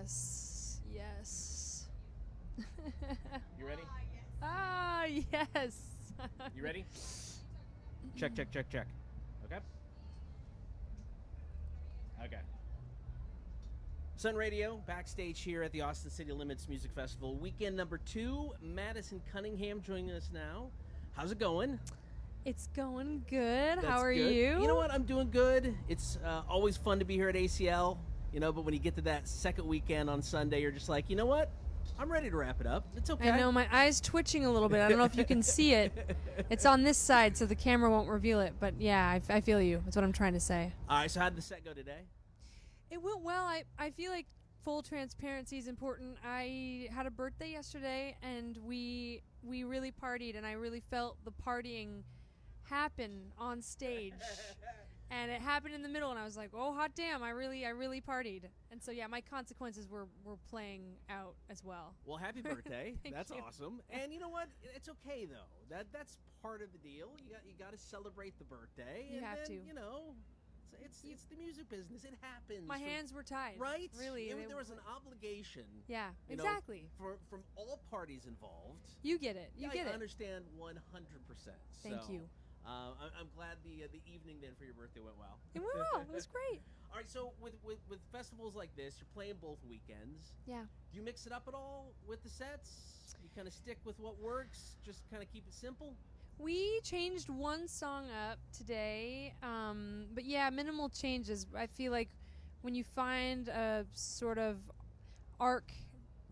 Yes. Yes. You ready? Ah, yes. You ready? Check, check, check, check. Okay? Okay. Sun Radio, backstage here at the Austin City Limits Music Festival. Weekend number 2, Madison Cunningham joining us now. How's it going? It's going good. That's How are good. you? You know what? I'm doing good. It's always fun to be here at ACL, but when you get to that second weekend on Sunday, you're just like, you know what? I'm ready to wrap it up. It's okay. I know, my eye's twitching a little bit. I don't know if you can see it. It's on this side, so the camera won't reveal it. But yeah, I feel you. That's what I'm trying to say. All right, so how did the set go today? It went well. I feel like full transparency is important. I had a birthday yesterday, and we really partied, and I really felt the partying happen on stage. And it happened in the middle, and I was like, oh, hot damn, I really partied. And so, yeah, my consequences were playing out as well. Well, happy birthday. That's you. awesome. And you know what? It's okay, though. That's part of the deal. You got to celebrate the birthday. You have to. It's the music business. It happens. My hands were tied. Right? Really. There was an obligation. Yeah, exactly. From all parties involved. You get it. You get it. I understand 100%. Thank you. I'm glad the evening then for your birthday went well. It went well. It was great. All right, so with festivals like this, you're playing both weekends. Yeah. Do you mix it up at all with the sets? You kind of stick with what works, just kind of keep it simple? We changed one song up today, but yeah, minimal changes. I feel like when you find a sort of arc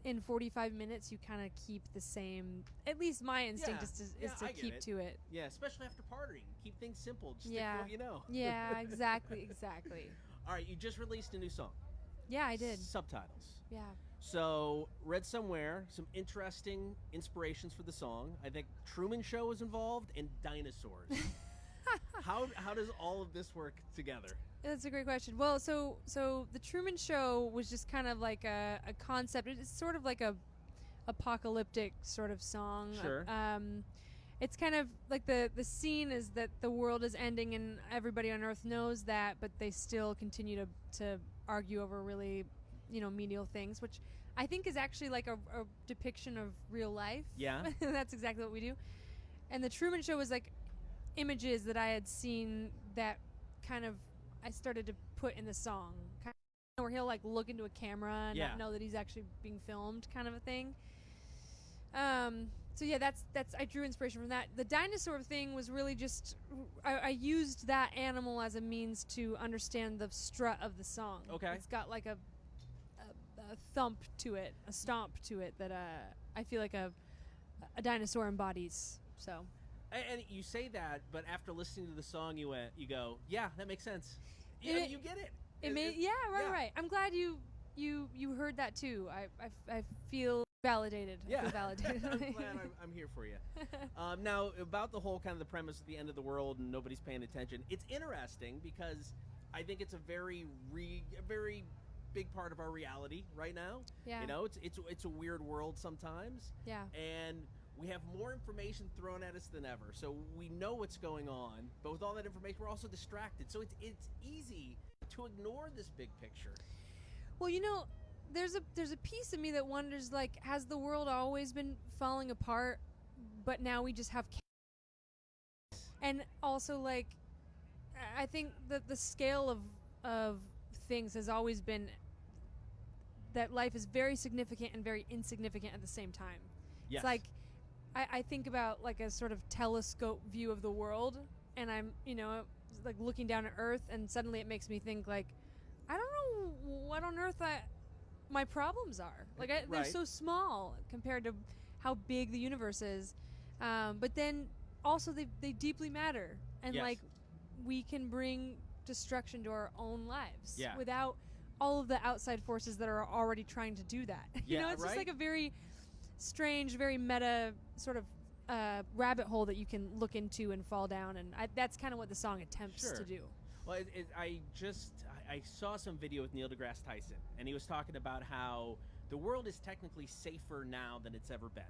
in 45 minutes, you kind of keep the same. At least my instinct is to keep to it. Yeah, especially after partying. Keep things simple. Just yeah. stick what you know. Yeah, exactly. All right, you just released a new song. Yeah, I did. Subtitles. Yeah. So, read somewhere some interesting inspirations for the song. I think Truman Show was involved and dinosaurs. How does all of this work together? That's a great question. Well, so the Truman Show was just kind of like a concept. It's sort of like a apocalyptic sort of song. Sure. It's kind of like the scene is that the world is ending and everybody on Earth knows that, but they still continue to argue over really, menial things, which I think is actually like a depiction of real life. Yeah. That's exactly what we do. And the Truman Show was like images that I had seen that kind of I started to put in the song, kind of where he'll like look into a camera and not know that he's actually being filmed, kind of a thing. So yeah, that's I drew inspiration from that. The dinosaur thing was really just I used that animal as a means to understand the strut of the song. Okay. It's got like a thump to it, a stomp to it that I feel like a dinosaur embodies. So. And you say that, but after listening to the song, you go, yeah, that makes sense. You get it. Right. I'm glad you heard that too. I feel validated. Yeah. I feel validated. I'm glad I'm here for you. Now, about the whole kind of the premise of the end of the world and nobody's paying attention, it's interesting because I think it's a very big part of our reality right now. Yeah. It's a weird world sometimes. Yeah. And we have more information thrown at us than ever, so we know what's going on. But with all that information, we're also distracted. So it's easy to ignore this big picture. Well, there's a piece of me that wonders, like, has the world always been falling apart, but now we just have and also, like, I think that the scale of things has always been that life is very significant and very insignificant at the same time. Yes. It's like I think about like a sort of telescope view of the world, and I'm like looking down at Earth, and suddenly it makes me think like I don't know what on earth my problems are. Like they're so small compared to how big the universe is, but then also they deeply matter, and like we can bring destruction to our own lives without all of the outside forces that are already trying to do that. It's just like a very strange, very meta sort of rabbit hole that you can look into and fall down, and that's kind of what the song attempts to do. Well, I saw some video with Neil deGrasse Tyson, and he was talking about how the world is technically safer now than it's ever been.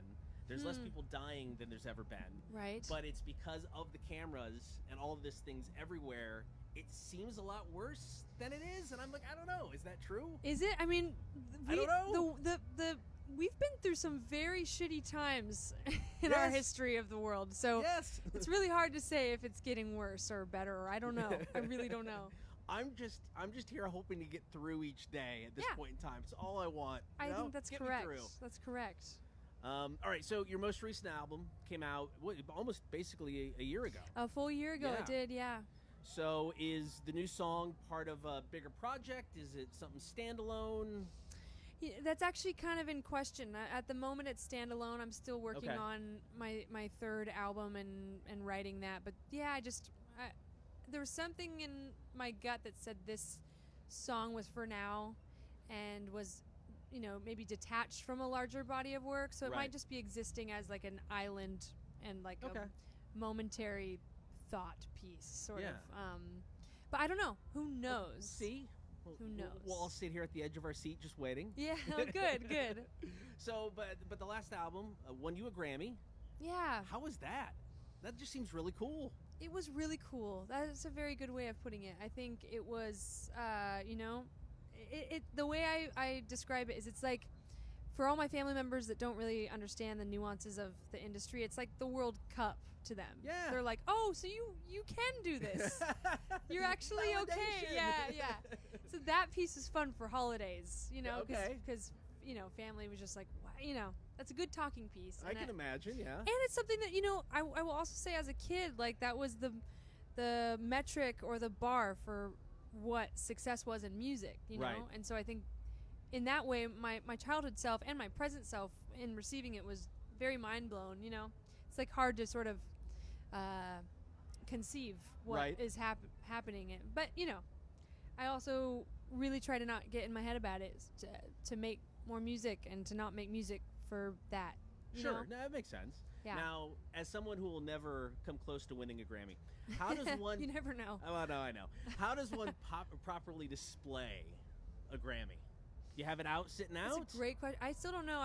There's less people dying than there's ever been. Right. But it's because of the cameras and all of these things everywhere, it seems a lot worse than it is, and I'm like, I don't know. Is that true? Is it? I mean, I don't know. We've been through some very shitty times in our history of the world, so Yes. it's really hard to say if it's getting worse or better. Or I don't know. I really don't know. I'm just here hoping to get through each day at this point in time. It's all I want. I think that's Get correct. Me through. That's correct. All right, so your most recent album came out almost basically a year ago. A full year ago, Yeah. it did. Yeah. So is the new song part of a bigger project? Is it something standalone? Yeah, that's actually kind of in question. At the moment, it's standalone. I'm still working on my third album and writing that. But yeah, there was something in my gut that said this song was for now and was, maybe detached from a larger body of work. So it might just be existing as like an island and like a momentary thought piece, sort of. But I don't know. Who knows? See? Who knows? We'll all sit here at the edge of our seat just waiting. Yeah, good. So, but the last album won you a Grammy. Yeah. How was that? That just seems really cool. It was really cool. That is a very good way of putting it. I think it was, the way I describe it is it's like, for all my family members that don't really understand the nuances of the industry, it's like the World Cup to them. Yeah. They're like, oh, so you can do this. You're actually okay. Yeah. So that piece is fun for holidays, because, family was just like, that's a good talking piece. I can imagine, yeah. And it's something that, I will also say as a kid, like that was the metric or the bar for what success was in music, Right. And so I think in that way, my childhood self and my present self in receiving it was very mind blown, It's like hard to sort of conceive what is happening. But, I also really try to not get in my head about it, to make more music and to not make music for that. Sure, know? no, that makes sense. Yeah. Now, as someone who will never come close to winning a Grammy, how does one... You never know. Oh, no, I know. How does one properly display a Grammy? Do you have it out, sitting out? That's a great question. I still don't know.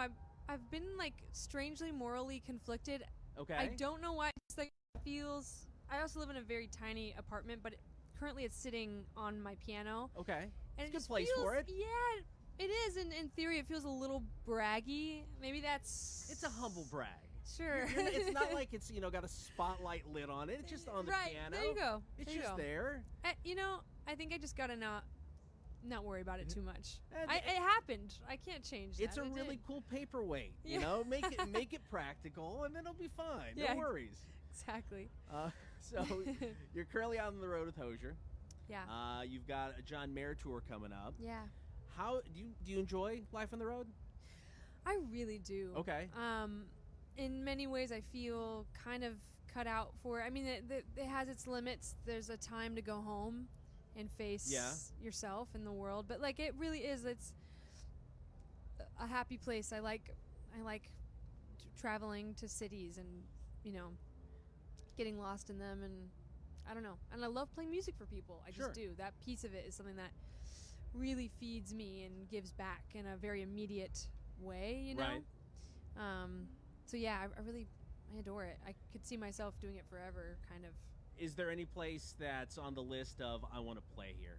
I've been, like, strangely morally conflicted. Okay. I don't know why. It's like it feels... I also live in a very tiny apartment, but currently it's sitting on my piano. Okay. And It's a it good just place feels, for it. Yeah, it is. In theory, it feels a little braggy. Maybe that's... It's a humble brag. Sure. It's not like it's, got a spotlight lit on it. It's just on the piano. There you go. It's there you just go. there. I think I just gotta not worry about it too much. It happened. I can't change that. It's a really cool paperweight. Make it practical, and then it'll be fine. No worries. Exactly. So you're currently on the road with Hozier. Yeah. You've got a John Mayer tour coming up. Yeah. How do you enjoy life on the road? I really do. Okay. In many ways, I feel kind of cut out for it. I mean, it has its limits. There's a time to go home and face yourself in the world, but like it really is. It's a happy place. I like traveling to cities and getting lost in them, and I don't know. And I love playing music for people. I just do. That piece of it is something that really feeds me and gives back in a very immediate way. Right. So yeah, I adore it. I could see myself doing it forever, kind of. Is there any place that's on the list of I want to play here?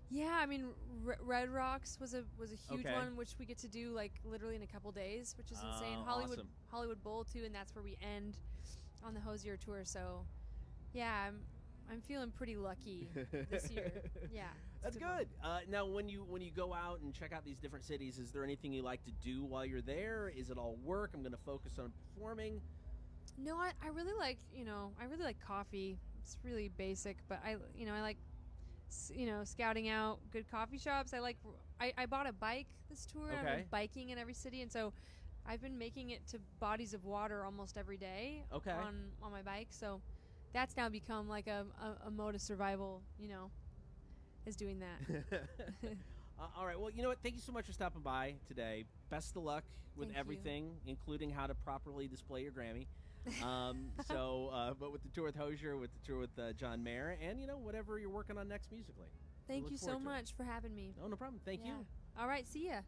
Yeah, I mean, Red Rocks was a huge Okay. one, which we get to do like literally in a couple days, which is insane. Awesome. Hollywood Bowl too, and that's where we end on the Hozier tour. So, yeah, I'm feeling pretty lucky this year. Yeah, that's good. Now, when you go out and check out these different cities, is there anything you like to do while you're there? Is it all work? I'm going to focus on performing. No, I really like coffee. It's really basic, but I like scouting out good coffee shops. I bought a bike this tour. Okay. I've been biking in every city, and so I've been making it to bodies of water almost every day. Okay. On my bike. So that's now become like a mode of survival. Is doing that. All right. Well, you know what? Thank you so much for stopping by today. Best of luck with Thank you. everything, including how to properly display your Grammy. But with the tour with Hozier, with the tour with John Mayer, and whatever you're working on next musically. Thank Look you so forward to it. much for having me. No problem. Thank you. All right. See ya.